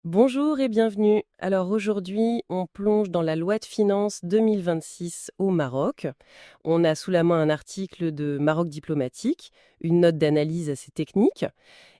Bonjour et bienvenue. Alors aujourd'hui, on plonge dans la loi de finances 2026 au Maroc. On a sous la main un article de Maroc Diplomatique, une note d'analyse assez technique,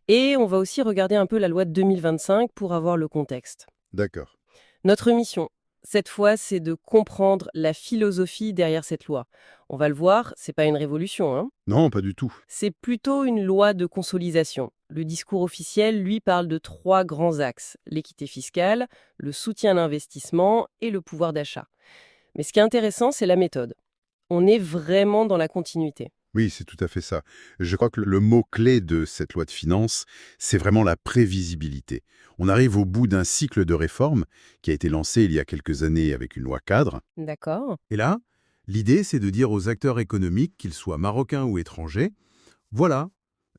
et on va aussi regarder un peu la loi de 2025 pour avoir le contexte. D'accord. Notre mission, cette fois, c'est de comprendre la philosophie derrière cette loi. On va le voir, c'est pas une révolution, hein. Non, pas du tout. C'est plutôt une loi de consolidation. Le discours officiel, lui, parle de trois grands axes: l'équité fiscale, le soutien à l'investissement et le pouvoir d'achat. Mais ce qui est intéressant, c'est la méthode. On est vraiment dans la continuité. Oui, c'est tout à fait ça. Je crois que le mot-clé de cette loi de finances, c'est vraiment la prévisibilité. On arrive au bout d'un cycle de réformes qui a été lancé il y a quelques années avec une loi cadre. D'accord. Et là, l'idée, c'est de dire aux acteurs économiques, qu'ils soient marocains ou étrangers, voilà,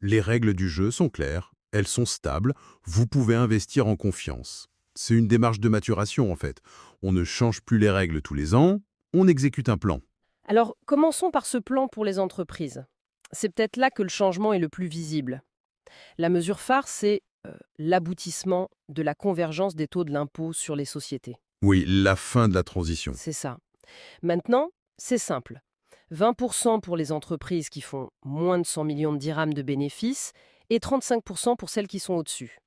les règles du jeu sont claires, elles sont stables, vous pouvez investir en confiance. C'est une démarche de maturation, en fait. On ne change plus les règles tous les ans, on exécute un plan. Alors, commençons par ce plan pour les entreprises. C'est peut-être là que le changement est le plus visible. La mesure phare, c'est l'aboutissement de la convergence des taux de l'impôt sur les sociétés. Oui, la fin de la transition. C'est ça. Maintenant, c'est simple. 20% pour les entreprises qui font moins de 100 millions de dirhams de bénéfices et 35% pour celles qui sont au-dessus.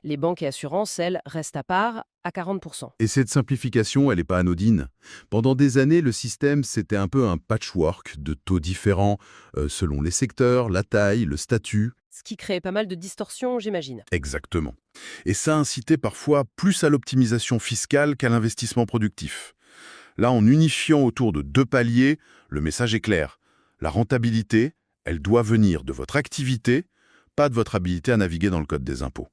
Les banques et assurances, elles, restent à part à 40%. Et cette simplification, elle n'est pas anodine. Pendant des années, le système, c'était un peu un patchwork de taux différents selon les secteurs, la taille, le statut. Ce qui crée pas mal de distorsions, j'imagine. Exactement. Et ça incitait parfois plus à l'optimisation fiscale qu'à l'investissement productif. Là, en unifiant autour de deux paliers, le message est clair. La rentabilité, elle doit venir de votre activité, pas de votre habilité à naviguer dans le code des impôts.